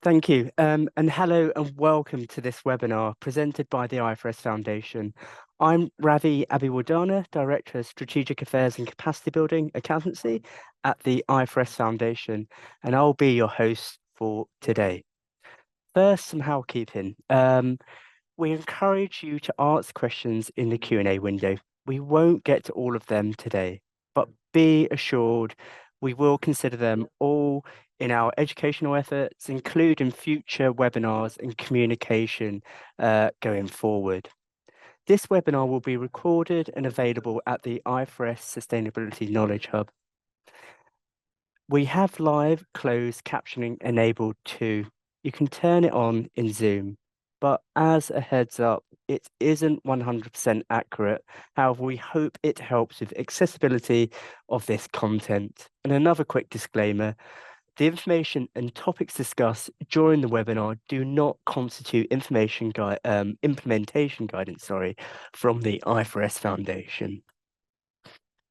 Thank you. And hello and welcome to this webinar presented by the IFRS Foundation. I'm Ravi Abeywardana, Director of Strategic Affairs and Capacity Building Accountancy at the IFRS Foundation, and I'll be your host for today. First, some housekeeping. We encourage you to ask questions in the Q&A window. We won't get to all of them today, but be assured we will consider them all in our educational efforts, including future webinars and communication going forward. This webinar will be recorded and available at the IFRS Sustainability Knowledge Hub. We have live closed captioning enabled too. You can turn it on in Zoom, but as a heads up, it isn't 100% accurate. However, we hope it helps with accessibility of this content. And another quick disclaimer, the information and topics discussed during the webinar do not constitute implementation guidance, from the IFRS Foundation.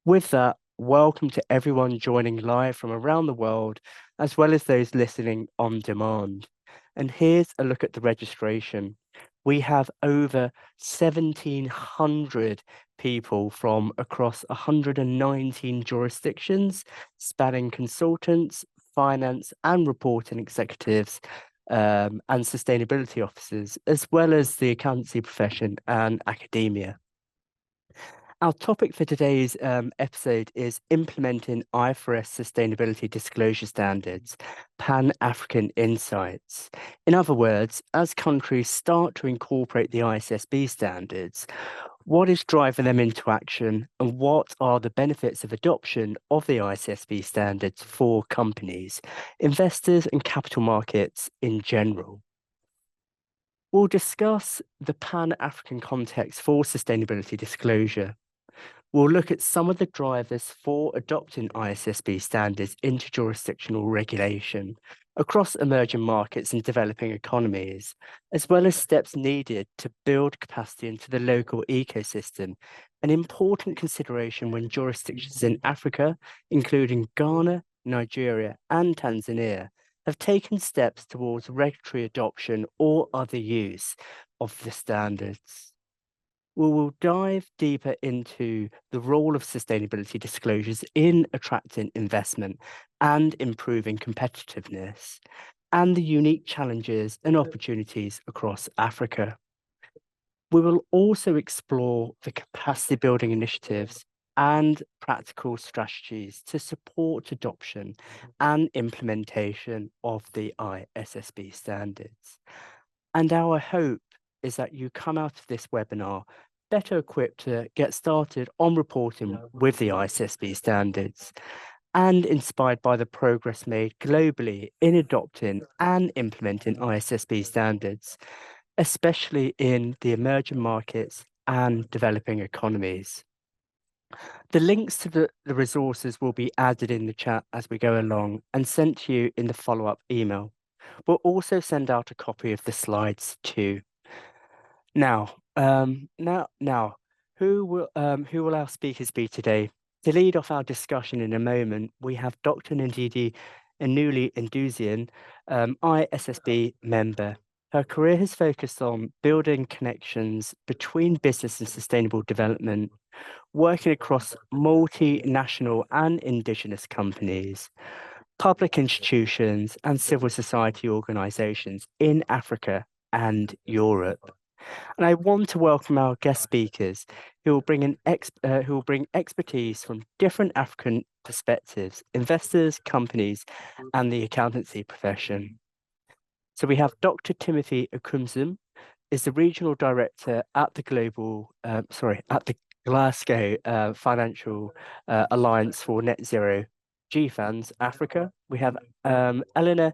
With that, welcome to everyone joining live from around the world, as well as those listening on demand. And here's a look at the registration. We have over 1,700 people from across 119 jurisdictions, spanning consultants, finance and reporting executives, and sustainability officers, as well as the accountancy profession and academia. Our topic for today's episode is implementing IFRS Sustainability Disclosure Standards, Pan-African Insights. In other words, as countries start to incorporate the ISSB standards, what is driving them into action and what are the benefits of adoption of the ISSB standards for companies, investors and capital markets in general? We'll discuss the Pan-African context for sustainability disclosure. We'll look at some of the drivers for adopting ISSB standards into jurisdictional regulation across emerging markets and developing economies, as well as steps needed to build capacity into the local ecosystem, an important consideration when jurisdictions in Africa, including Ghana, Nigeria, and Tanzania, have taken steps towards regulatory adoption or other use of the standards. We will dive deeper into the role of sustainability disclosures in attracting investment and improving competitiveness, and the unique challenges and opportunities across Africa. We will also explore the capacity building initiatives and practical strategies to support adoption and implementation of the ISSB standards. And our hope is that you come out of this webinar better equipped to get started on reporting with the ISSB standards and inspired by the progress made globally in adopting and implementing ISSB standards, especially in the emerging markets and developing economies. The links to the resources will be added in the chat as we go along and sent to you in the follow-up email. We'll also send out a copy of the slides too. Now, who will our speakers be today? To lead off our discussion in a moment, we have Dr. Ndidi Nnoli-Edozien, ISSB member. Her career has focused on building connections between business and sustainable development, working across multinational and indigenous companies, public institutions, and civil society organizations in Africa and Europe. And I want to welcome our guest speakers who will bring expertise from different African perspectives, investors, companies, and the accountancy profession. So we have Dr. Timothy A Koomson, is the regional director at the Glasgow Financial Alliance for Net Zero, GFANZ Africa. We have Eleanor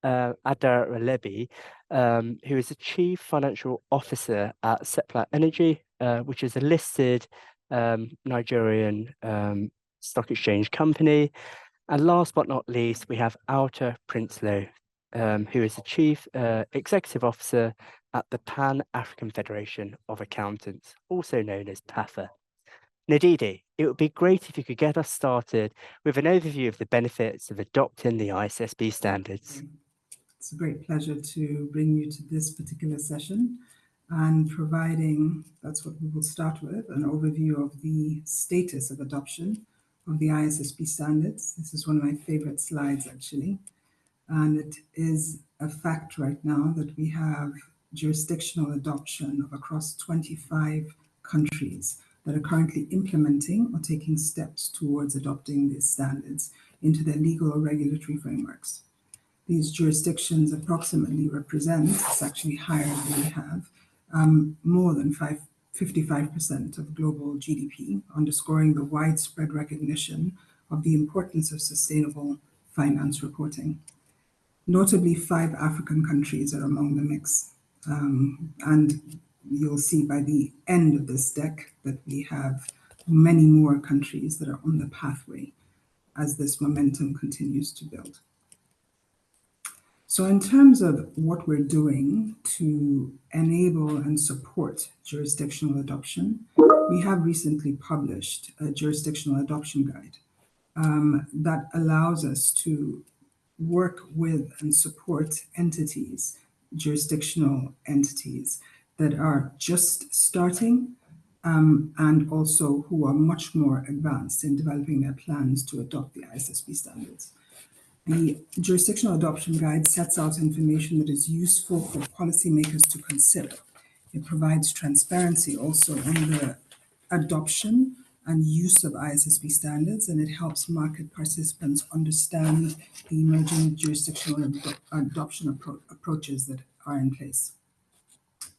Adaralegbe, who is the Chief Financial Officer at Seplat Energy, which is a listed Nigerian stock exchange company. And last but not least, we have Alta Prinsloo, who is the Chief Executive Officer at the Pan-African Federation of Accountants, also known as PAFA. Ndidi, it would be great if you could get us started with an overview of the benefits of adopting the ISSB standards. It's a great pleasure to bring you to this particular session and providing, that's what we will start with, an overview of the status of adoption of the ISSB standards. This is one of my favorite slides, actually. And it is a fact right now that we have jurisdictional adoption of across 25 countries that are currently implementing or taking steps towards adopting these standards into their legal or regulatory frameworks. These jurisdictions approximately represent, it's actually higher than we have, more than 55% of global GDP, underscoring the widespread recognition of the importance of sustainable finance reporting. Notably, 5 African countries are among the mix. And you'll see by the end of this deck that we have many more countries that are on the pathway as this momentum continues to build. So in terms of what we're doing to enable and support jurisdictional adoption, we have recently published a jurisdictional adoption guide that allows us to work with and support entities, jurisdictional entities that are just starting and also who are much more advanced in developing their plans to adopt the ISSB standards. The jurisdictional adoption guide sets out information that is useful for policymakers to consider. It provides transparency also on the adoption and use of ISSB standards, and it helps market participants understand the emerging jurisdictional adoption approaches that are in place.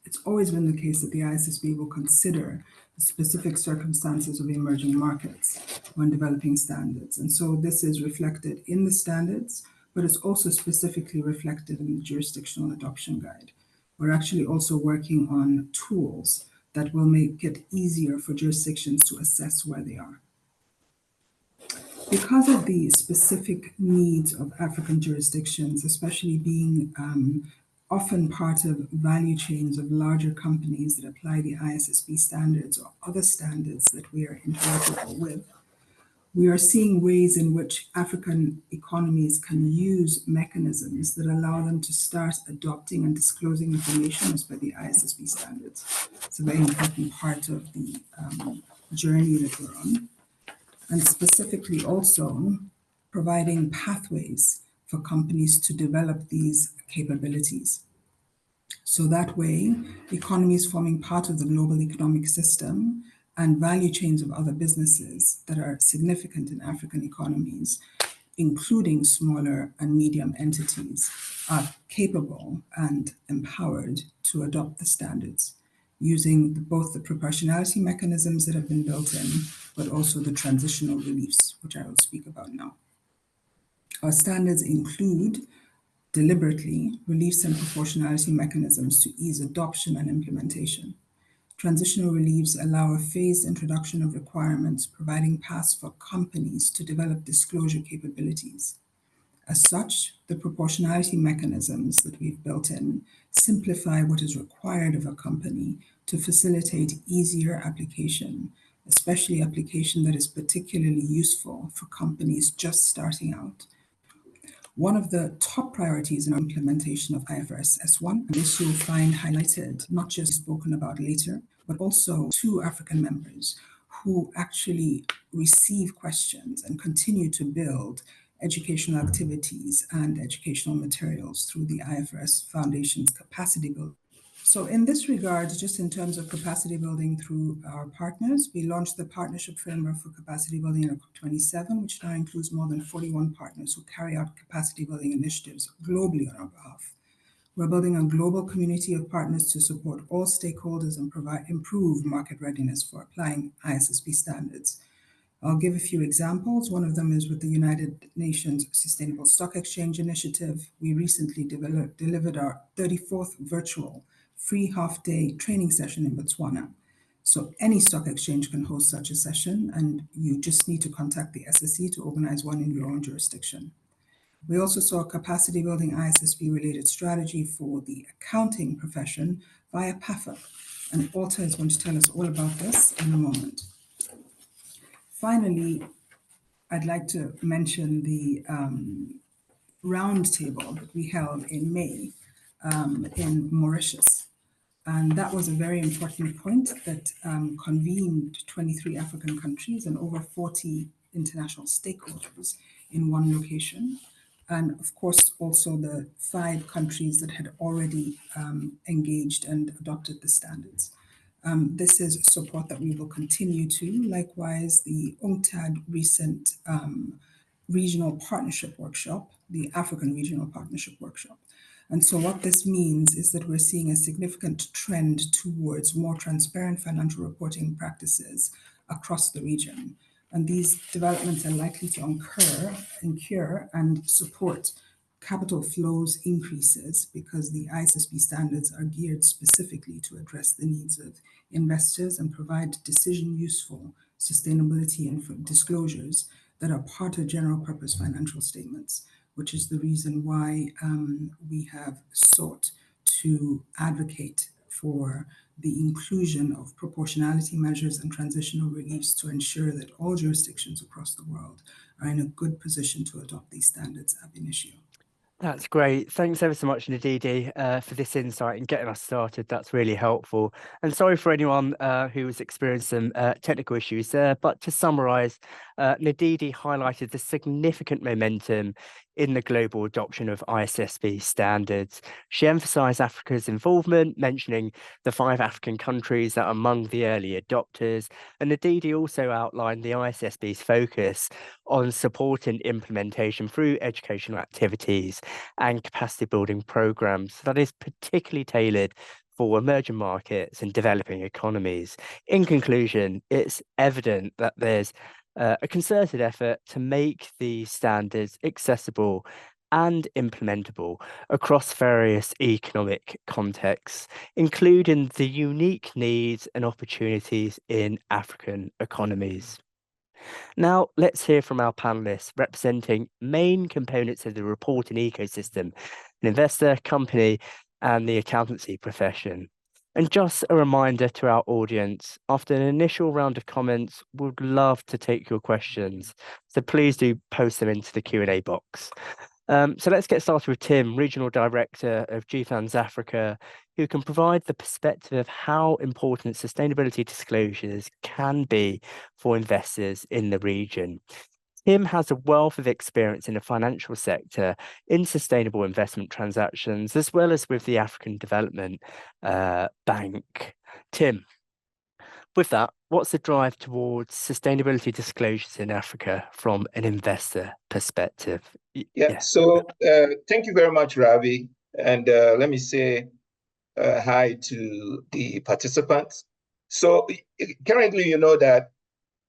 It's always been the case that the ISSB will consider the specific circumstances of emerging markets when developing standards. And so this is reflected in the standards, but it's also specifically reflected in the jurisdictional adoption guide. We're actually also working on tools that will make it easier for jurisdictions to assess where they are. Because of the specific needs of African jurisdictions, especially being often part of value chains of larger companies that apply the ISSB standards or other standards that we are interoperable with, we are seeing ways in which African economies can use mechanisms that allow them to start adopting and disclosing information as per the ISSB standards. It's a very important part of the journey that we're on. And specifically also providing pathways for companies to develop these capabilities. So that way, economies forming part of the global economic system and value chains of other businesses that are significant in African economies, including smaller and medium entities, are capable and empowered to adopt the standards using both the proportionality mechanisms that have been built in, but also the transitional reliefs, which I will speak about now. Our standards include deliberately reliefs and proportionality mechanisms to ease adoption and implementation. Transitional reliefs allow a phased introduction of requirements, providing paths for companies to develop disclosure capabilities. As such, the proportionality mechanisms that we've built in simplify what is required of a company to facilitate easier application, especially application that is particularly useful for companies just starting out. One of the top priorities in our implementation of IFRS S1, and this you'll find highlighted, not just spoken about later, but also 2 African members who actually receive questions and continue to build educational activities and educational materials through the IFRS Foundation's capacity building. So in this regard, just in terms of capacity building through our partners, we launched the Partnership Framework for Capacity Building in COP27, which now includes more than 41 partners who carry out capacity building initiatives globally on our behalf. We're building a global community of partners to support all stakeholders and improve market readiness for applying ISSB standards. I'll give a few examples. One of them is with the United Nations Sustainable Stock Exchange Initiative. We recently delivered our 34th virtual free half-day training session in Botswana. So any stock exchange can host such a session, and you just need to contact the SSE to organize one in your own jurisdiction. We also saw a capacity building ISSB related strategy for the accounting profession via PAFA, and Alta is going to tell us all about this in a moment. Finally, I'd like to mention the roundtable that we held in May in Mauritius. And that was a very important point that convened 23 African countries and over 40 international stakeholders in one location. And of course, also the 5 countries that had already engaged and adopted the standards. This is support that we will continue to. Likewise, the UNCTAD recent regional partnership workshop, the African Regional Partnership Workshop. And so what this means is that we're seeing a significant trend towards more transparent financial reporting practices across the region. And these developments are likely to incur and support capital flows increases because the ISSB standards are geared specifically to address the needs of investors and provide decision-useful sustainability and disclosures that are part of general purpose financial statements, which is the reason why we have sought to advocate for the inclusion of proportionality measures and transitional reliefs to ensure that all jurisdictions across the world are in a good position to adopt these standards ab initio. That's great. Thanks ever so much, Ndidi, for this insight and getting us started. That's really helpful. And sorry for anyone who has experienced some technical issues there. But to summarise, Ndidi highlighted the significant momentum in the global adoption of ISSB standards. She emphasised Africa's involvement, mentioning the 5 African countries that are among the early adopters. And Ndidi also outlined the ISSB's focus on supporting implementation through educational activities and capacity building programs that is particularly tailored for emerging markets and developing economies. In conclusion, it's evident that there's a concerted effort to make these standards accessible and implementable across various economic contexts, including the unique needs and opportunities in African economies. Now, let's hear from our panelists representing main components of the reporting ecosystem, an investor, company, and the accountancy profession. And just a reminder to our audience, after an initial round of comments, we'd love to take your questions. So please do post them into the Q&A box. So let's get started with Tim, Regional Director of GFANZ Africa, who can provide the perspective of how important sustainability disclosures can be for investors in the region. Tim has a wealth of experience in the financial sector in sustainable investment transactions, as well as with the African Development Bank. Tim, with that, what's the drive towards sustainability disclosures in Africa from an investor perspective? So thank you very much, Ravi. And let me say hi to the participants. So currently, you know that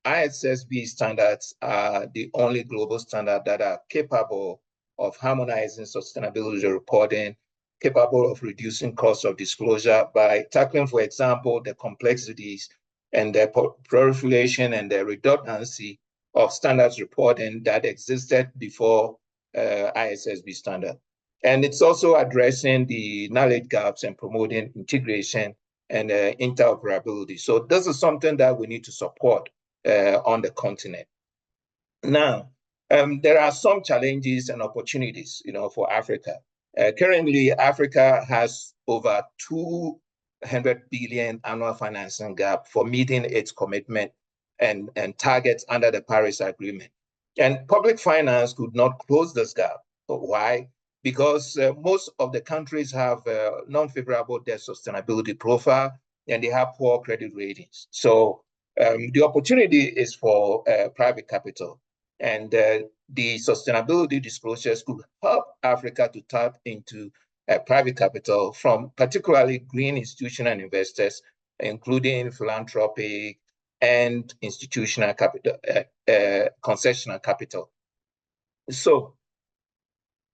ISSB standards are the only global standard that are capable of harmonizing sustainability reporting, capable of reducing costs of disclosure by tackling, for example, the complexities and the proliferation and the redundancy of standards reporting that existed before ISSB standard. And it's also addressing the knowledge gaps and promoting integration and interoperability. So this is something that we need to support on the continent. Now, there are some challenges and opportunities, for Africa. Currently, Africa has over 200 billion annual financing gap for meeting its commitment and targets under the Paris Agreement. And public finance could not close this gap. Why? Because most of the countries have non-favorable debt sustainability profile and they have poor credit ratings. So the opportunity is for private capital, and the sustainability disclosures could help Africa to tap into private capital from particularly green institutional investors, including philanthropic and institutional capital, concessional capital. So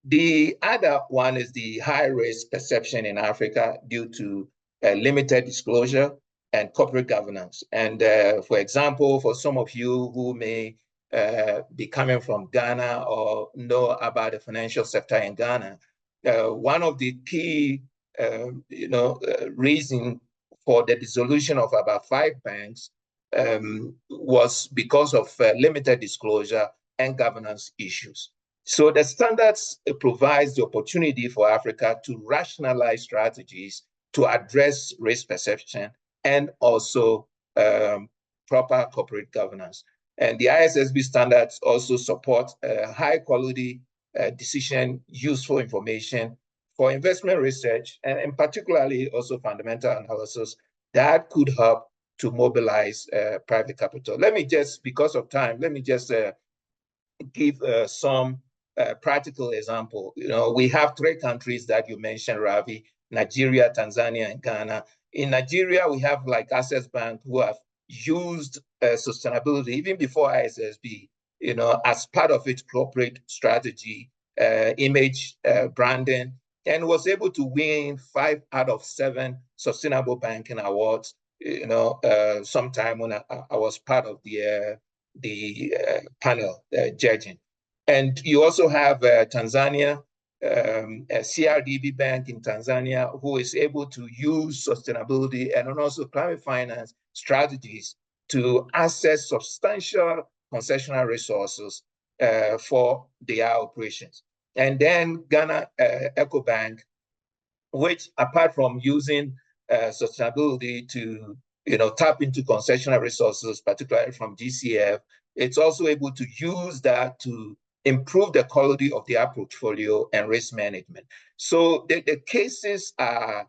the other one is the high risk perception in Africa due to limited disclosure and corporate governance. And for example, for some of you who may be coming from Ghana or know about the financial sector in Ghana, one of the key reason for the dissolution of about 5 banks was because of limited disclosure and governance issues. So the standards provides the opportunity for Africa to rationalize strategies to address risk perception and also proper corporate governance. And the ISSB standards also support high quality decision, useful information for investment research, and particularly also fundamental analysis that could help to mobilize private capital. Let me just, because of time, let me just give some practical example. You know, we have 3 countries that you mentioned, Ravi: Nigeria, Tanzania, and Ghana. In Nigeria, we have like Access Bank, who have used sustainability even before ISSB, you know, as part of its corporate strategy, image, branding, and was able to win 5 out of 7 sustainable banking awards. You know, sometime when I was part of the panel judging. And you also have Tanzania, a CRDB bank in Tanzania, who is able to use sustainability and also climate finance strategies to access substantial concessional resources for their operations. And then Ghana EcoBank, which apart from using sustainability to tap into concessional resources, particularly from GCF, it's also able to use that to improve the quality of their portfolio and risk management. So the cases are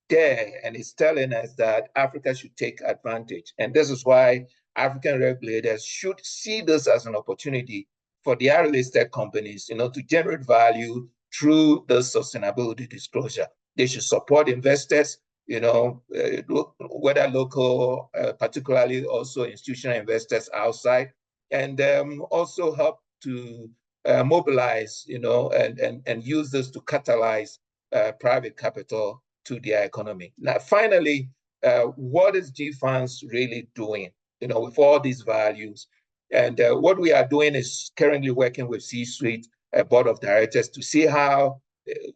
there, and it's telling us that Africa should take advantage. And this is why African regulators should see this as an opportunity for their real estate companies, to generate value through the sustainability disclosure. They should support investors, whether local, particularly also institutional investors outside, and also help to mobilize, and use this to catalyze private capital to their economy. Now, finally, what is GFANZ really doing, with all these values? And what we are doing is currently working with C-suite, board of directors, to see how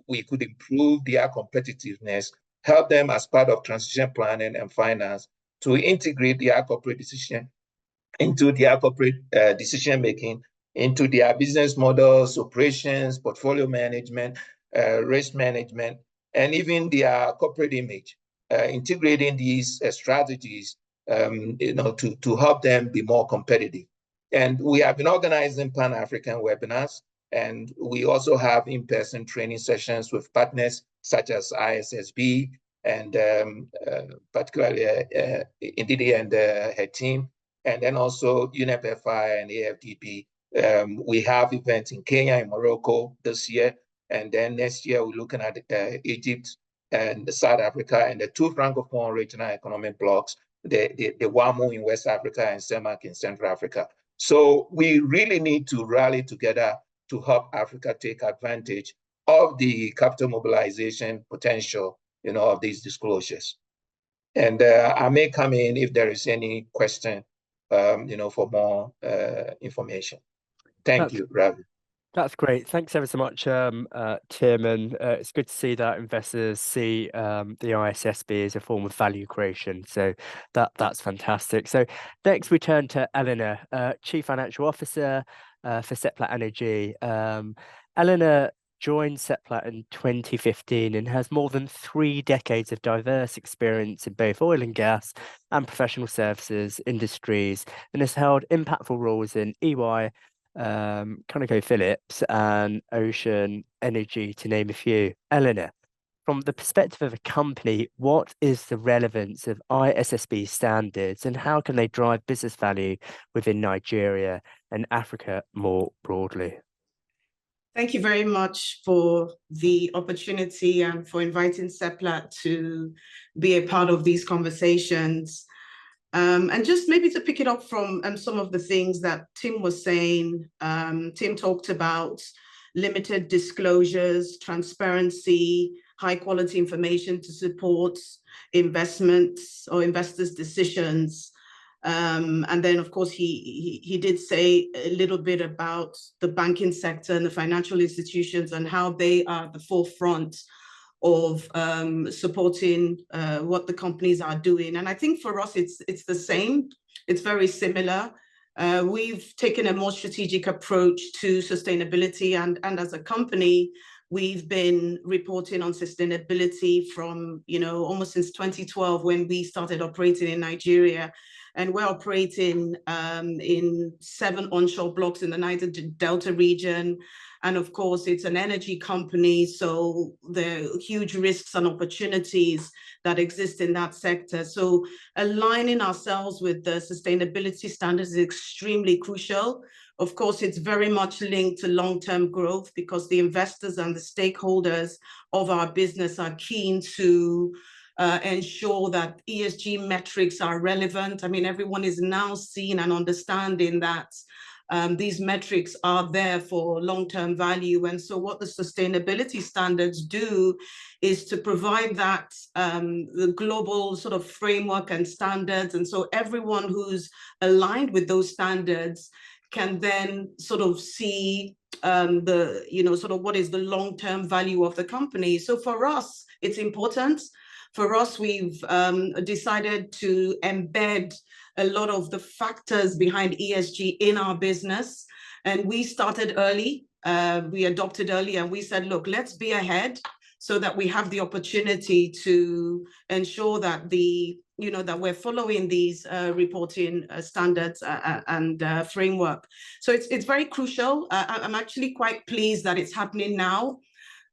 we could improve their competitiveness, help them as part of transition planning and finance to integrate their corporate decision into their corporate decision-making, into their business models, operations, portfolio management, risk management, and even their corporate image, integrating these strategies, to help them be more competitive. And we have been organizing Pan-African webinars, and we also have in-person training sessions with partners such as ISSB and particularly Ndidi and her team, and then also UNEP-FI and AFDB. We have events in Kenya and Morocco this year, and then next year we're looking at Egypt and South Africa and the 2 Francophone regional economic blocks, the WAMU in West Africa and CEMAC in Central Africa. So we really need to rally together to help Africa take advantage of the capital mobilization potential, of these disclosures. And I may come in if there is any question, for more information. Thank you, Ravi. That's great. Thanks ever so much, Tim. And it's good to see that investors see the ISSB as a form of value creation. So that's fantastic. So next we turn to Eleanor, Chief Financial Officer for Seplat Energy. Eleanor joined Seplat in 2015 and has more than 3 decades of diverse experience in both oil and gas and professional services industries, and has held impactful roles in EY, ConocoPhillips and Ocean Energy, to name a few. Eleanor, from the perspective of a company, what is the relevance of ISSB standards and how can they drive business value within Nigeria and Africa more broadly? Thank you very much for the opportunity and for inviting Seplat to be a part of these conversations. And just maybe to pick it up from some of the things that Tim was saying, Tim talked about limited disclosures, transparency, high quality information to support investments or investors' decisions. And then, of course, he did say a little bit about the banking sector and the financial institutions and how they are at the forefront of supporting what the companies are doing. And I think for us, it's the same. It's very similar. We've taken a more strategic approach to sustainability, and as a company, we've been reporting on sustainability from, almost since 2012 when we started operating in Nigeria. And we're operating in 7 onshore blocks in the Niger Delta region. And of course, it's an energy company, so there are huge risks and opportunities that exist in that sector. So aligning ourselves with the sustainability standards is extremely crucial. Of course, it's very much linked to long-term growth because the investors and the stakeholders of our business are keen to ensure that ESG metrics are relevant. I mean, everyone is now seeing and understanding that these metrics are there for long-term value. And so what the sustainability standards do is to provide that the global sort of framework and standards. And so everyone who's aligned with those standards can then sort of see sort of what is the long-term value of the company. So for us, it's important. For us, we've decided to embed a lot of the factors behind ESG in our business. And we started early, we adopted early, and we said, look, let's be ahead so that we have the opportunity to ensure that that we're following these reporting standards and framework. So it's very crucial. I'm actually quite pleased that it's happening now.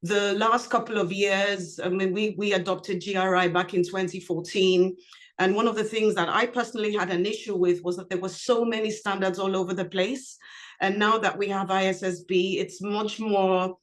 The last couple of years, I mean, we adopted GRI back in 2014. And one of the things that I personally had an issue with was that there were so many standards all over the place. And now that we have ISSB, it's much more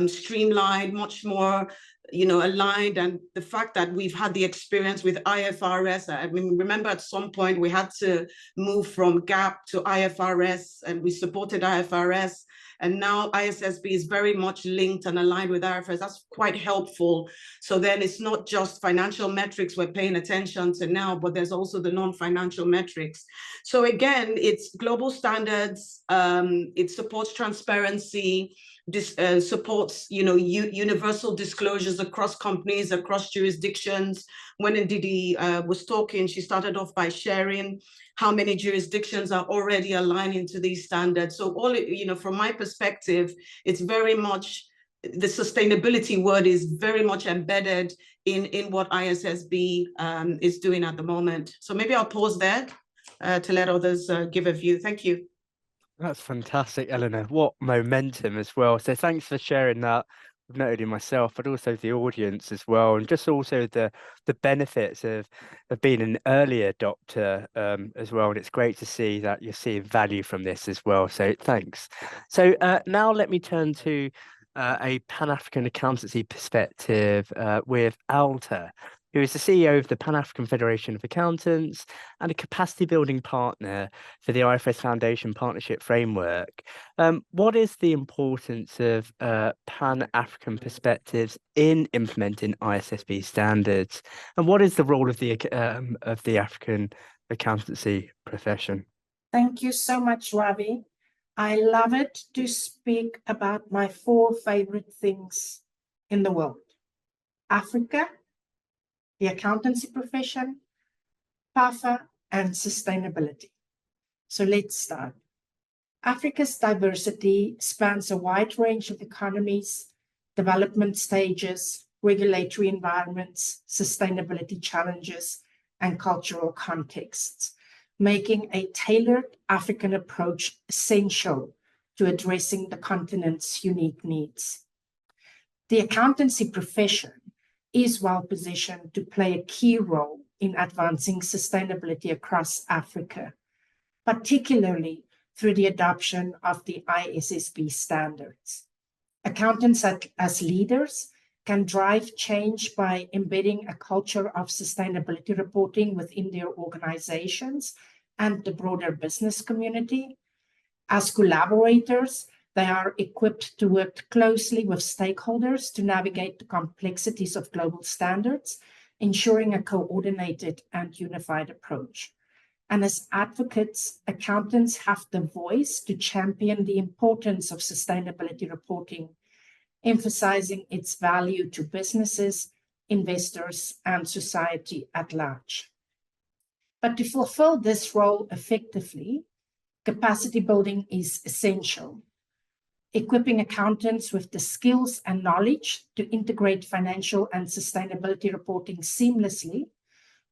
streamlined, much more aligned. And the fact that we've had the experience with IFRS, I mean, remember at some point we had to move from GAAP to IFRS, and we supported IFRS. And now ISSB is very much linked and aligned with IFRS. That's quite helpful. So then it's not just financial metrics we're paying attention to now, but there's also the non-financial metrics. So again, it's global standards. It supports transparency. This supports, universal disclosures across companies, across jurisdictions. When Ndidi was talking, she started off by sharing how many jurisdictions are already aligning to these standards. So from my perspective, it's very much, the sustainability word is very much embedded in what ISSB is doing at the moment. So maybe I'll pause there to let others give a view. Thank you. That's fantastic, Eleanor. What momentum as well. So thanks for sharing that, not only myself, but also the audience as well. And just also the benefits of being an early adopter as well. And it's great to see that you're seeing value from this as well. So thanks. So now let me turn to a Pan-African accountancy perspective with Alta, who is the CEO of the Pan-African Federation of Accountants and a capacity building partner for the IFRS Foundation Partnership Framework. What is the importance of Pan-African perspectives in implementing ISSB standards? And what is the role of the African accountancy profession? Thank you so much, Ravi. I love it to speak about my 4 favorite things in the world: Africa, the accountancy profession, PAFA, and sustainability. So let's start. Africa's diversity spans a wide range of economies, development stages, regulatory environments, sustainability challenges, and cultural contexts, making a tailored African approach essential to addressing the continent's unique needs. The accountancy profession is well positioned to play a key role in advancing sustainability across Africa, particularly through the adoption of the ISSB standards. Accountants as leaders can drive change by embedding a culture of sustainability reporting within their organizations and the broader business community. As collaborators, they are equipped to work closely with stakeholders to navigate the complexities of global standards, ensuring a coordinated and unified approach. And as advocates, accountants have the voice to champion the importance of sustainability reporting, emphasizing its value to businesses, investors, and society at large. But to fulfill this role effectively, capacity building is essential. Equipping accountants with the skills and knowledge to integrate financial and sustainability reporting seamlessly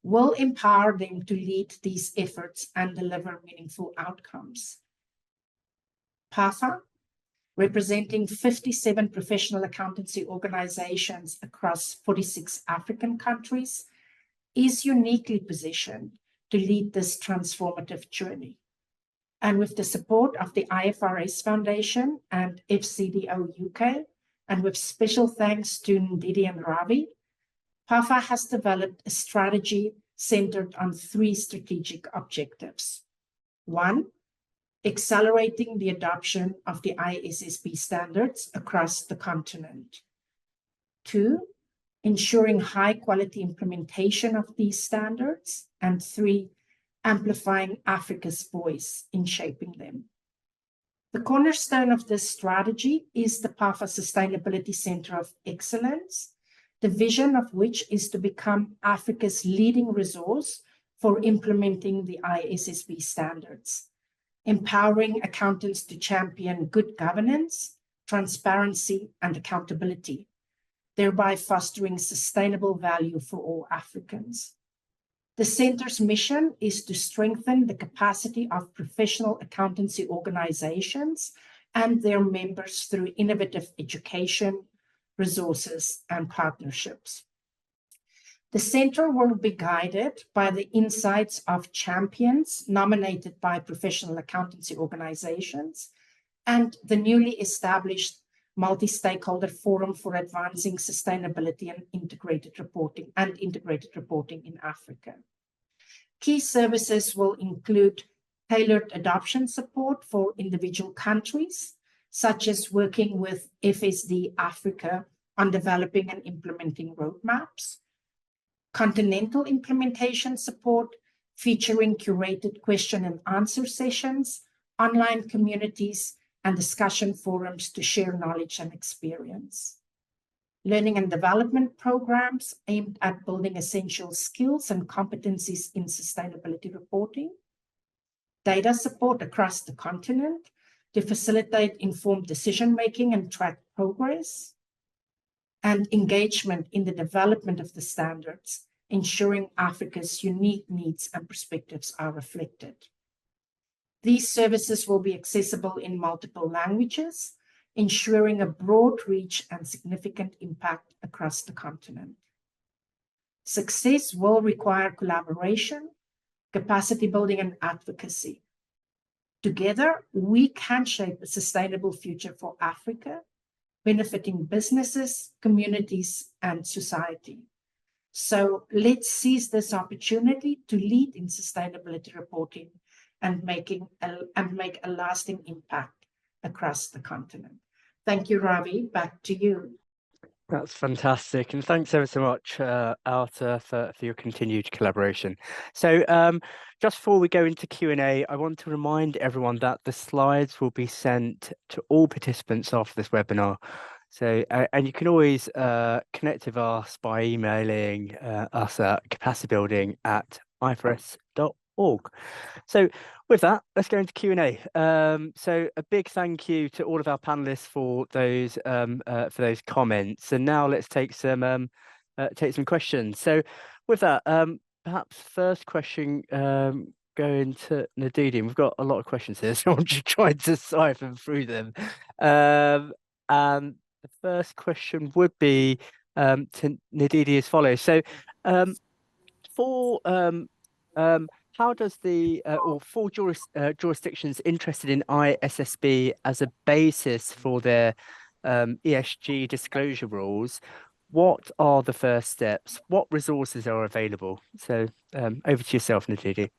will empower them to lead these efforts and deliver meaningful outcomes. PAFA, representing 57 professional accountancy organizations across 46 African countries, is uniquely positioned to lead this transformative journey. And with the support of the IFRS Foundation and FCDO UK, and with special thanks to Ndidi and Ravi, PAFA has developed a strategy centered on 3 strategic objectives. 1, accelerating the adoption of the ISSB standards across the continent. 2, ensuring high-quality implementation of these standards. And 3, amplifying Africa's voice in shaping them. The cornerstone of this strategy is the PAFA Sustainability Center of Excellence, the vision of which is to become Africa's leading resource for implementing the ISSB standards, empowering accountants to champion good governance, transparency, and accountability, thereby fostering sustainable value for all Africans. The center's mission is to strengthen the capacity of professional accountancy organizations and their members through innovative education, resources, and partnerships. The center will be guided by the insights of champions nominated by professional accountancy organizations and the newly established multi-stakeholder forum for advancing sustainability and integrated reporting in Africa. Key services will include tailored adoption support for individual countries, such as working with FSD Africa on developing and implementing roadmaps, continental implementation support featuring curated question and answer sessions, online communities, and discussion forums to share knowledge and experience. Learning and development programs aimed at building essential skills and competencies in sustainability reporting. Data support across the continent to facilitate informed decision-making and track progress. And engagement in the development of the standards, ensuring Africa's unique needs and perspectives are reflected. These services will be accessible in multiple languages, ensuring a broad reach and significant impact across the continent. Success will require collaboration, capacity building, and advocacy. Together, we can shape a sustainable future for Africa, benefiting businesses, communities, and society. So let's seize this opportunity to lead in sustainability reporting and make a lasting impact across the continent. Thank you, Ravi. Back to you. That's fantastic. And thanks ever so much, Alta, for your continued collaboration. So just before we go into Q&A, I want to remind everyone that the slides will be sent to all participants after this webinar. So, and you can always connect with us by emailing us at capacitybuilding@ifrs.org. So with that, let's go into Q&A. So a big thank you to all of our panelists for those comments. And now let's take some questions. So with that, perhaps first question going to Ndidi. We've got a lot of questions here, so I'm just trying to siphon through them. And the first question would be to Ndidi as follows. So how does the or for jurisdictions interested in ISSB as a basis for their ESG disclosure rules, what are the first steps? What resources are available? So over to yourself, Ndidi.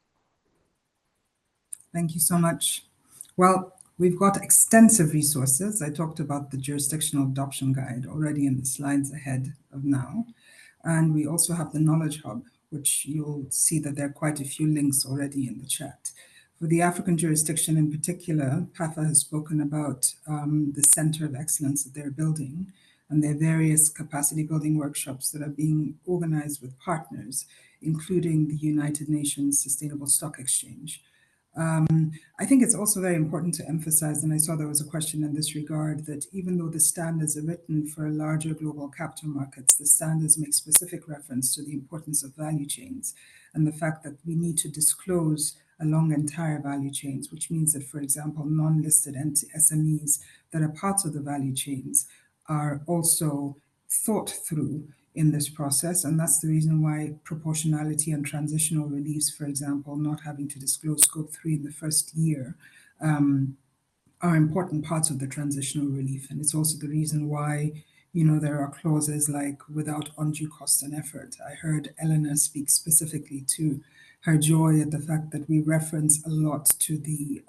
Thank you so much. Well, we've got extensive resources. I talked about the jurisdictional adoption guide already in the slides ahead of now. And we also have the Knowledge Hub, which you'll see that there are quite a few links already in the chat. For the African jurisdiction in particular, PAFA has spoken about the Center of Excellence that they're building, and there are various capacity building workshops that are being organized with partners, including the United Nations Sustainable Stock Exchange. I think it's also very important to emphasize, and I saw there was a question in this regard, that even though the standards are written for larger global capital markets, the standards make specific reference to the importance of value chains and the fact that we need to disclose along entire value chains, which means that, for example, non-listed SMEs that are parts of the value chains are also thought through in this process. And that's the reason why proportionality and transitional reliefs, for example, not having to disclose scope 3 in the first year, are important parts of the transitional relief. And it's also the reason why, there are clauses like without undue cost and effort. I heard Eleanor speak specifically to her joy at the fact that we reference a lot to the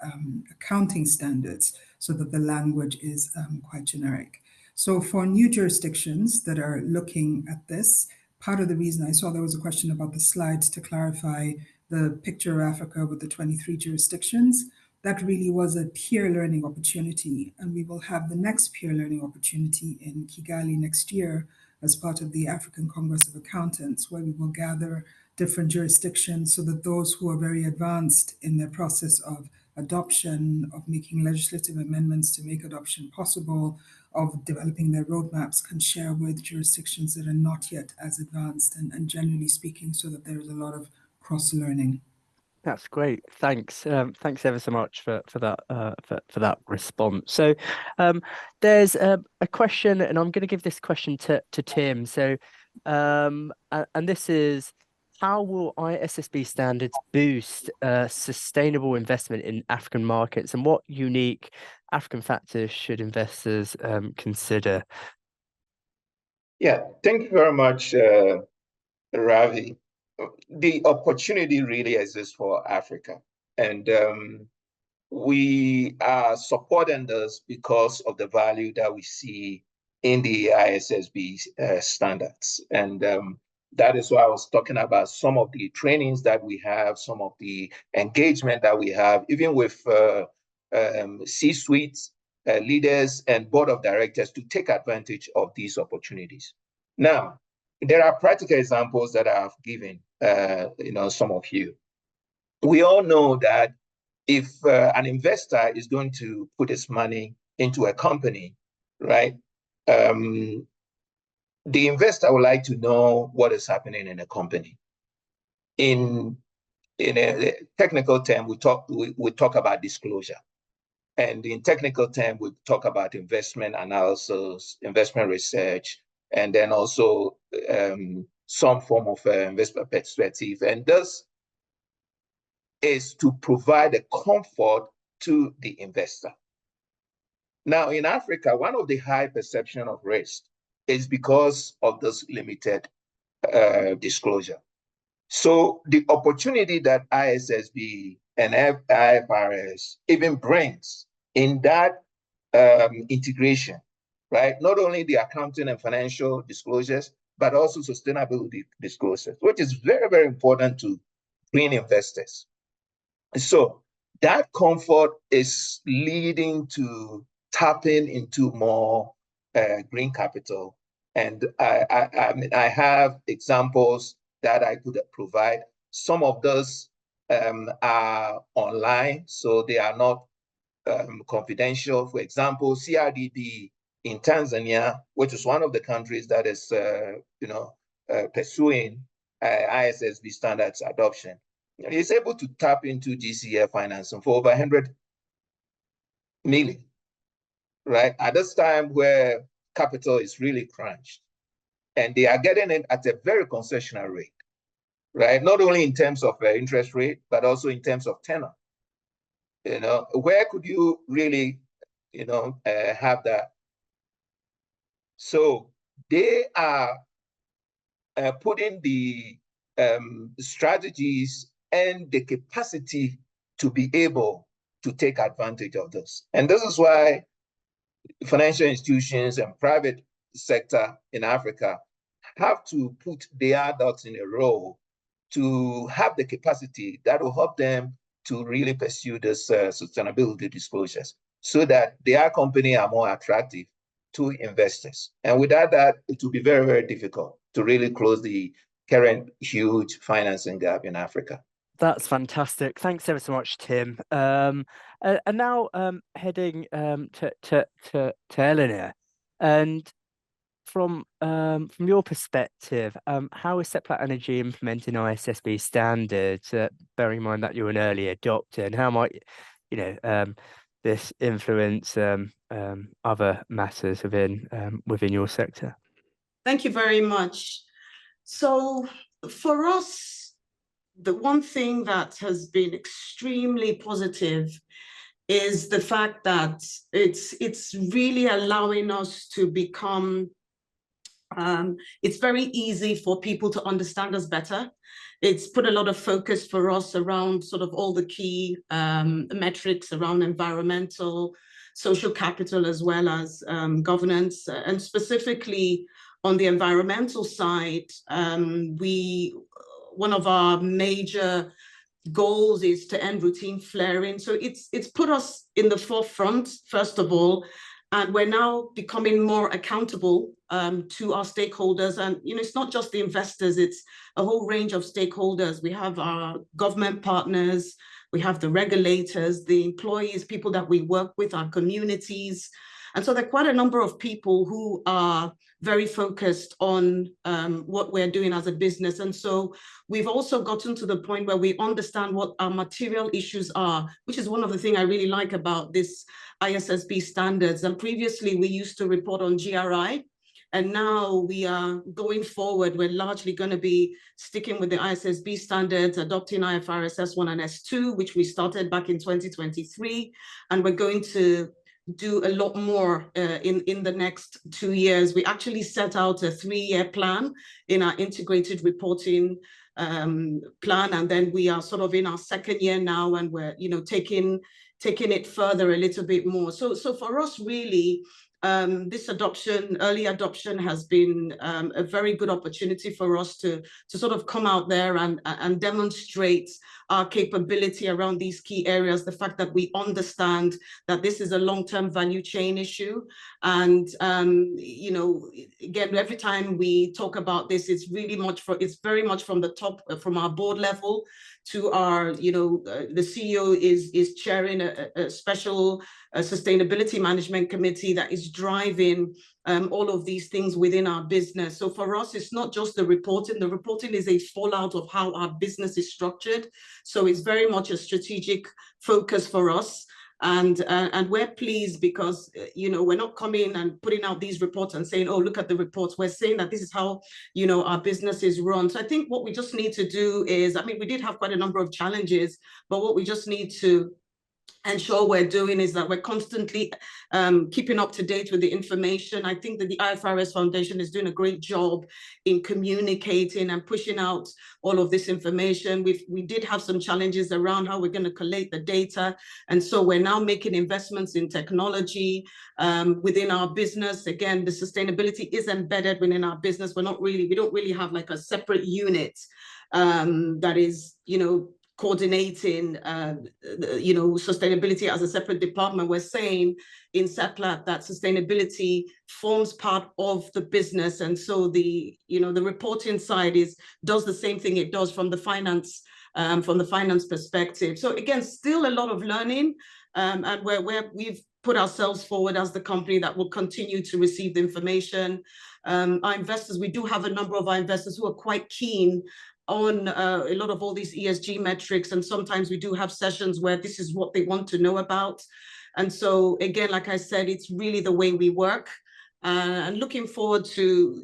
accounting standards so that the language is quite generic. So for new jurisdictions that are looking at this, part of the reason I saw there was a question about the slides to clarify the picture of Africa with the 23 jurisdictions, that really was a peer learning opportunity. And we will have the next peer learning opportunity in Kigali next year as part of the African Congress of Accountants, where we will gather different jurisdictions so that those who are very advanced in their process of adoption, of making legislative amendments to make adoption possible, of developing their roadmaps, can share with jurisdictions that are not yet as advanced, and generally speaking, so that there is a lot of cross-learning. That's great. Thanks. Thanks ever so much for that for that response. So there's a question, and I'm going to give this question to Tim. So and this is, how will ISSB standards boost sustainable investment in African markets, and what unique African factors should investors consider? Yeah, thank you very much, Ravi. The opportunity really exists for Africa, and we are supporting this because of the value that we see in the ISSB standards. And that is why I was talking about some of the trainings that we have, some of the engagement that we have, even with C-suites, leaders, and board of directors to take advantage of these opportunities. Now, there are practical examples that I have given, some of you. We all know that if an investor is going to put his money into a company, right, the investor would like to know what is happening in a company. In a technical term, we talk about disclosure. And in technical term, we talk about investment analysis, investment research, and then also some form of investment perspective. And this is to provide a comfort to the investor. Now, in Africa, one of the high perception of risk is because of this limited disclosure. So the opportunity that ISSB and IFRS even brings in that integration, right? Not only the accounting and financial disclosures, but also sustainability disclosures, which is very, very important to green investors. So that comfort is leading to tapping into more green capital. And I have examples that I could provide. Some of those are online, so they are not confidential. For example, CRDB in Tanzania, which is one of the countries that is pursuing ISSB standards adoption, is able to tap into GCF financing for over 100 million, right? At this time where capital is really crunched, and they are getting it at a very concessional rate, right? Not only in terms of interest rate, but also in terms of tenor. Where could you really, have that? So they are putting the strategies and the capacity to be able to take advantage of this. And this is why financial institutions and private sector in Africa have to put their ducks in a row to have the capacity that will help them to really pursue this sustainability disclosures so that their company are more attractive to investors. And without that, it will be very, very difficult to really close the current huge financing gap in Africa. That's fantastic. Thanks ever so much, Tim. And now heading to Eleanor, and from your perspective, how is Seplat Energy implementing ISSB standards? Bearing in mind that you're an early adopter, and how might this influence other matters within your sector? Thank you very much. So for us, the one thing that has been extremely positive is the fact that it's really allowing us to become, it's very easy for people to understand us better. It's put a lot of focus for us around sort of all the key metrics around environmental, social capital, as well as governance. And specifically on the environmental side, one of our major goals is to end routine flaring. So it's put us in the forefront, first of all, and we're now becoming more accountable to our stakeholders. And it's not just the investors, it's a whole range of stakeholders. We have our government partners, we have the regulators, the employees, people that we work with, our communities. And so there are quite a number of people who are very focused on what we're doing as a business. And so we've also gotten to the point where we understand what our material issues are, which is one of the things I really like about this ISSB standards. And previously we used to report on GRI, and now we are going forward. We're largely going to be sticking with the ISSB standards, adopting IFRS S1 and S2, which we started back in 2023. And we're going to do a lot more in the next 2 years. We actually set out a 3-year plan in our integrated reporting plan, and then we are sort of in our 2nd year now, and we're taking it further a little bit more. So for us, really, this early adoption has been a very good opportunity for us to sort of come out there and demonstrate our capability around these key areas, the fact that we understand that this is a long-term value chain issue. And, again, every time we talk about this, it's very much from the top, from our board level to our, the CEO is chairing a special sustainability management committee that is driving all of these things within our business. So for us, it's not just the reporting. The reporting is a fallout of how our business is structured. So it's very much a strategic focus for us. And we're pleased because, we're not coming and putting out these reports and saying, oh, look at the reports. We're saying that this is how, our business is run. So I think what we just need to do is, we did have quite a number of challenges, but what we just need to ensure we're doing is that we're constantly keeping up to date with the information. I think that the IFRS Foundation is doing a great job in communicating and pushing out all of this information. We did have some challenges around how we're going to collate the data. And so we're now making investments in technology within our business. Again, the sustainability is embedded within our business. We don't really have like a separate unit that is, coordinating, sustainability as a separate department. We're saying in Seplat that sustainability forms part of the business, and so the reporting side does the same thing it does from the finance perspective. So again, still a lot of learning, and we've put ourselves forward as the company that will continue to receive the information. Our investors, we do have a number of our investors who are quite keen on a lot of all these ESG metrics, and sometimes we do have sessions where this is what they want to know about. And so again, like I said, it's really the way we work, and looking forward to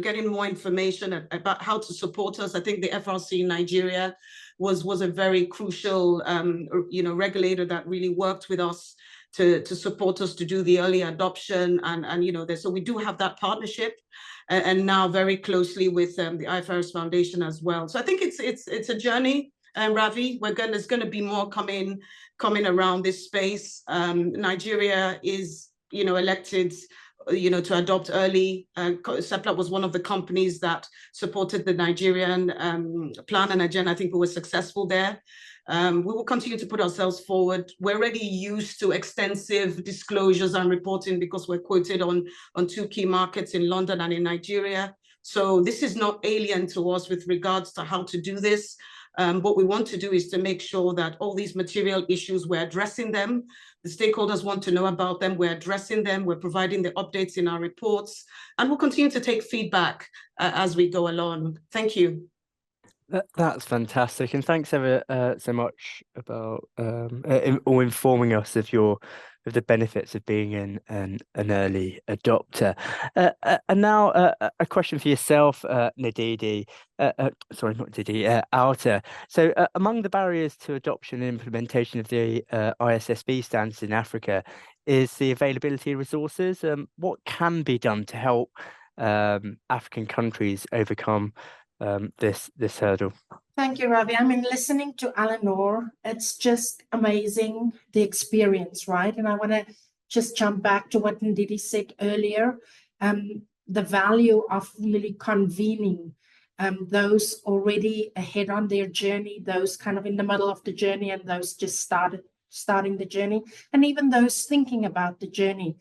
getting more information about how to support us. I think the FRC in Nigeria was a very crucial regulator that really worked with us to support us to do the early adoption, and so we do have that partnership, and now very closely with the IFRS Foundation as well. So I think it's a journey, Ravi. There's going to be more coming around this space. Nigeria is elected to adopt early. Seplat was one of the companies that supported the Nigerian plan and agenda. I think we were successful there. We will continue to put ourselves forward. We're already used to extensive disclosures and reporting because we're quoted on 2 key markets in London and in Nigeria. So this is not alien to us with regards to how to do this. What we want to do is to make sure that all these material issues, we're addressing them. The stakeholders want to know about them. We're addressing them. We're providing the updates in our reports, and we'll continue to take feedback as we go along. Thank you. That's fantastic, and thanks ever so much about informing us of the benefits of being an early adopter. And now a question for yourself, Ndidi. Sorry, not Ndidi, Alta. So among the barriers to adoption and implementation of the ISSB standards in Africa is the availability of resources. What can be done to help African countries overcome this hurdle? Thank you, Ravi. I mean, listening to Eleanor, it's just amazing, the experience, right? And I want to just jump back to what Ndidi said earlier, the value of really convening those already ahead on their journey, those kind of in the middle of the journey, and those just starting the journey, and even those thinking about the journey.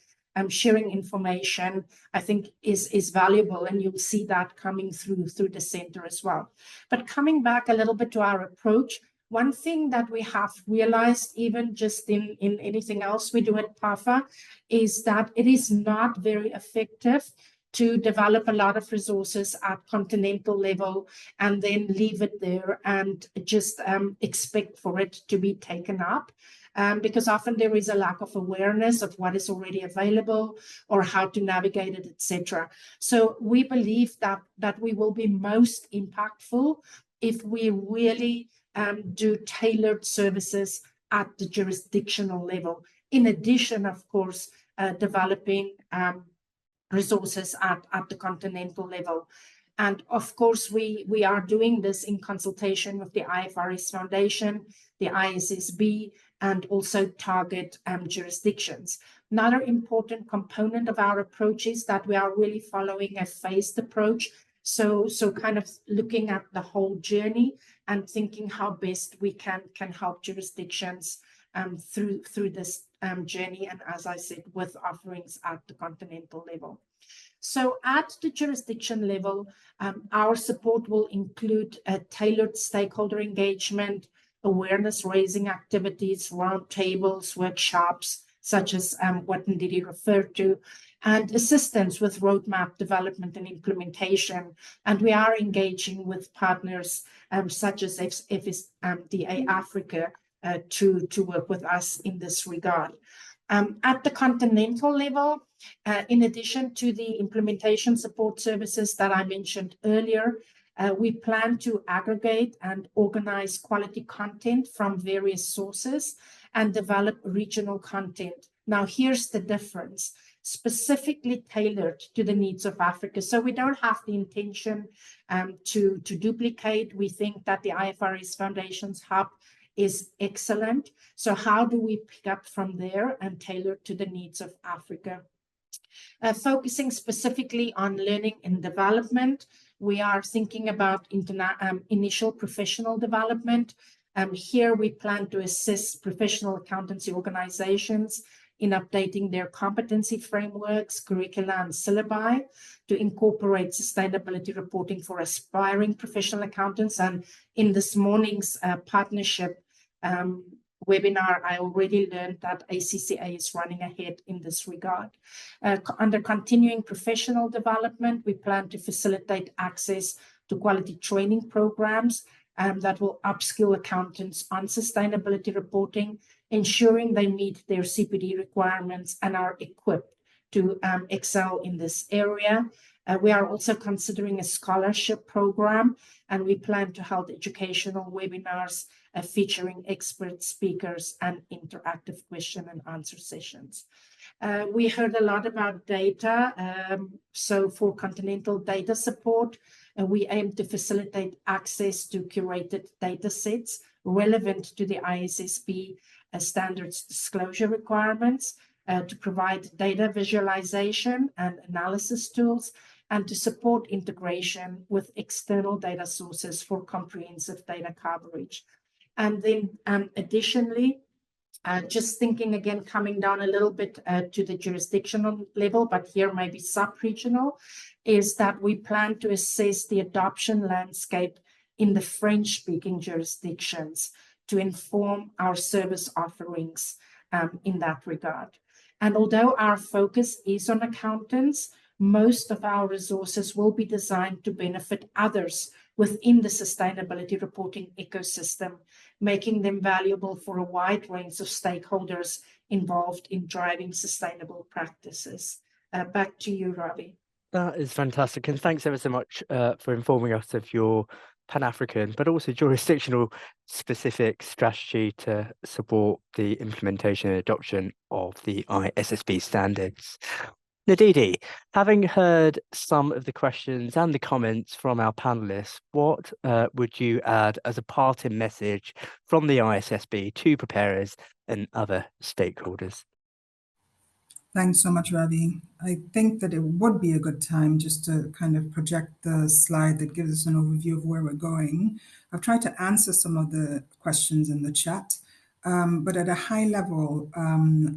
Sharing information, I think, is valuable, and you'll see that coming through the center as well. But coming back a little bit to our approach, one thing that we have realized, even just in anything else we do at PAFA, is that it is not very effective to develop a lot of resources at continental level and then leave it there and just expect for it to be taken up. Because often there is a lack of awareness of what is already available or how to navigate it, etc. So we believe that we will be most impactful if we really do tailored services at the jurisdictional level. In addition, of course, developing resources at the continental level. And of course, we are doing this in consultation with the IFRS Foundation, the ISSB, and also target jurisdictions. Another important component of our approach is that we are really following a phased approach. So kind of looking at the whole journey and thinking how best we can help jurisdictions through this journey, and as I said, with offerings at the continental level. So at the jurisdiction level, our support will include tailored stakeholder engagement, awareness raising activities, roundtables, workshops, such as what Ndidi referred to, and assistance with roadmap development and implementation. And we are engaging with partners such as FSDA Africa to work with us in this regard. At the continental level, in addition to the implementation support services that I mentioned earlier, we plan to aggregate and organize quality content from various sources and develop regional content. Now, here's the difference, specifically tailored to the needs of Africa. So we don't have the intention to duplicate. We think that the IFRS Foundation's hub is excellent. So how do we pick up from there and tailor to the needs of Africa? Focusing specifically on learning and development, we are thinking about initial professional development. Here we plan to assist professional accountancy organizations in updating their competency frameworks, curricula, and syllabi to incorporate sustainability reporting for aspiring professional accountants. And in this morning's partnership webinar, I already learned that ACCA is running ahead in this regard. Under continuing professional development, we plan to facilitate access to quality training programs that will upskill accountants on sustainability reporting, ensuring they meet their CPD requirements and are equipped to excel in this area. We are also considering a scholarship program, and we plan to hold educational webinars featuring expert speakers and interactive question and answer sessions. We heard a lot about data. So for continental data support, we aim to facilitate access to curated data sets relevant to the ISSB Standards disclosure requirements, to provide data visualization and analysis tools, and to support integration with external data sources for comprehensive data coverage. And then additionally, just thinking again, coming down a little bit to the jurisdictional level, but here maybe sub-regional, is that we plan to assess the adoption landscape in the French-speaking jurisdictions to inform our service offerings in that regard. And although our focus is on accountants, most of our resources will be designed to benefit others within the sustainability reporting ecosystem, making them valuable for a wide range of stakeholders involved in driving sustainable practices. Back to you, Ravi. That is fantastic. And thanks ever so much for informing us of your Pan-African, but also jurisdictional specific strategy to support the implementation and adoption of the ISSB standards. Ndidi, having heard some of the questions and the comments from our panelists, what would you add as a parting message from the ISSB to preparers and other stakeholders? Thanks so much, Ravi. I think that it would be a good time just to kind of project the slide that gives us an overview of where we're going. I've tried to answer some of the questions in the chat, but at a high level,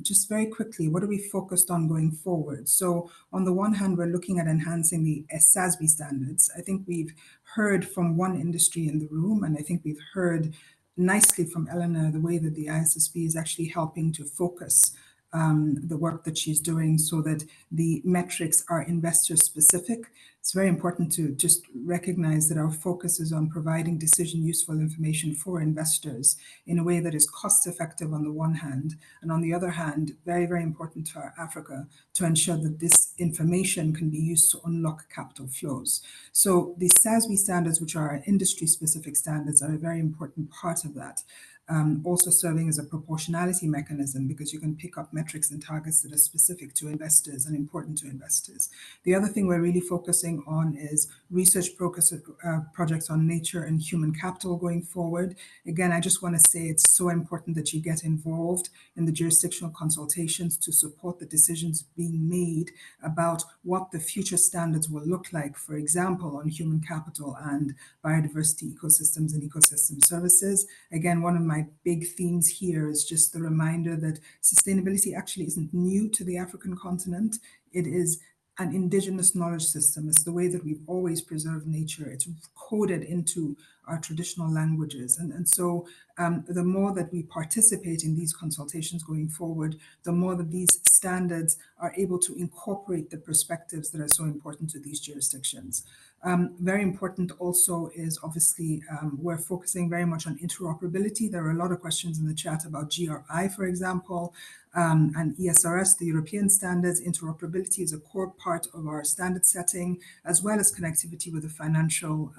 just very quickly, what are we focused on going forward? So on the one hand, we're looking at enhancing the ISSB standards. I think we've heard from one industry in the room, and I think we've heard nicely from Eleanor the way that the ISSB is actually helping to focus the work that she's doing so that the metrics are investor specific. It's very important to just recognize that our focus is on providing decision useful information for investors in a way that is cost effective on the one hand, and on the other hand, very, very important to Africa to ensure that this information can be used to unlock capital flows. So the SASB standards, which are our industry specific standards, are a very important part of that. Also serving as a proportionality mechanism because you can pick up metrics and targets that are specific to investors and important to investors. The other thing we're really focusing on is research projects on nature and human capital going forward. Again, I just want to say it's so important that you get involved in the jurisdictional consultations to support the decisions being made about what the future standards will look like, for example, on human capital and biodiversity ecosystems and ecosystem services. Again, one of my big themes here is just the reminder that sustainability actually isn't new to the African continent. It is an indigenous knowledge system. It's the way that we've always preserved nature. It's coded into our traditional languages. And so the more that we participate in these consultations going forward, the more that these standards are able to incorporate the perspectives that are so important to these jurisdictions. Very important also is obviously we're focusing very much on interoperability. There are a lot of questions in the chat about GRI, for example, and ESRS, the European standards. Interoperability is a core part of our standard setting, as well as connectivity with the financial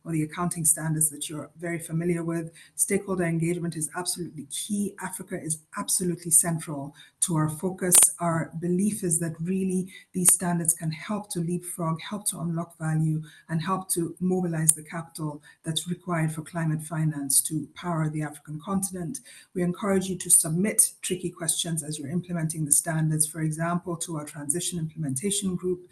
or the accounting standards that you're very familiar with. Stakeholder engagement is absolutely key. Africa is absolutely central to our focus. Our belief is that really these standards can help to leapfrog, help to unlock value, and help to mobilize the capital that's required for climate finance to power the African continent. We encourage you to submit tricky questions as you're implementing the standards, for example, to our transition implementation group.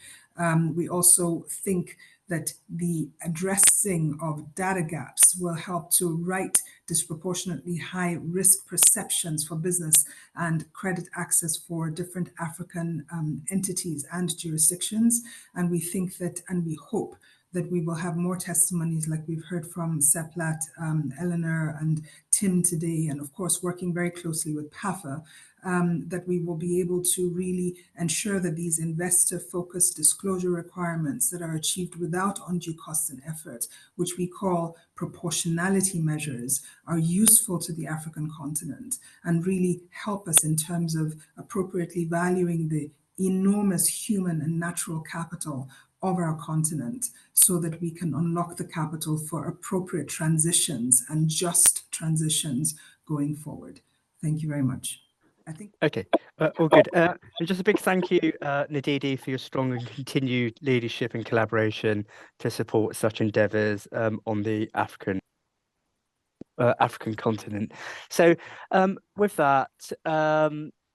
We also think that the addressing of data gaps will help to right disproportionately high risk perceptions for business and credit access for different African entities and jurisdictions. And we think that, and we hope that we will have more testimonies like we've heard from Seplat, Eleanor and Tim today, and of course working very closely with PAFA, that we will be able to really ensure that these investor-focused disclosure requirements that are achieved without undue cost and effort, which we call proportionality measures, are useful to the African continent and really help us in terms of appropriately valuing the enormous human and natural capital of our continent so that we can unlock the capital for appropriate transitions and just transitions going forward. Thank you very much. I think. Okay, all good. And just a big thank you, Ndidi, for your strong and continued leadership and collaboration to support such endeavours on the African continent. So with that,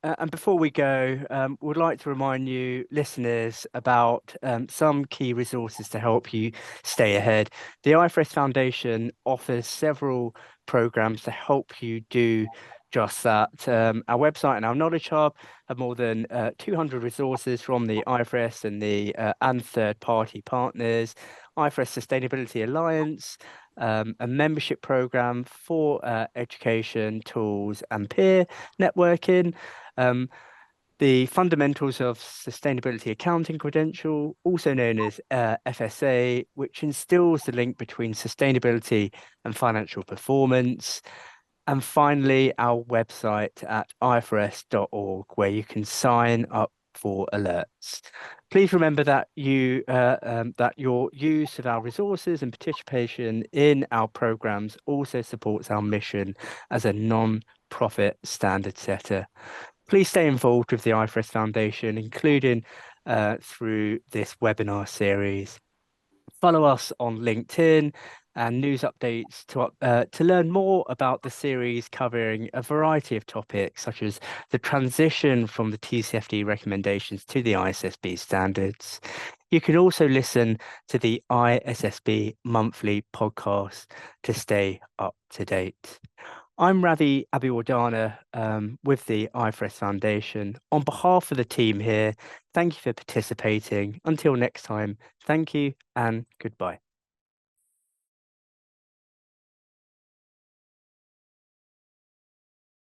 and before we go, we'd like to remind you, listeners, about some key resources to help you stay ahead. The IFRS Foundation offers several programs to help you do just that. Our website and our Knowledge Hub have more than 200 resources from the IFRS and the and third-party partners. IFRS Sustainability Alliance a membership program for education, tools, and peer networking. The Fundamentals of Sustainability Accounting credential, also known as FSA, which instills the link between sustainability and financial performance. And finally, our website at ifrs.org, where you can sign up for alerts. Please remember that that your use of our resources and participation in our programs also supports our mission as a non-profit standard setter. Please stay involved with the IFRS Foundation, including through this webinar series. Follow us on LinkedIn and news updates to learn more about the series covering a variety of topics, such as the transition from the TCFD recommendations to the ISSB standards. You can also listen to the ISSB monthly podcast to stay up to date. I'm Ravi Abeywardana with the IFRS Foundation. On behalf of the team here, thank you for participating. Until next time, thank you and goodbye.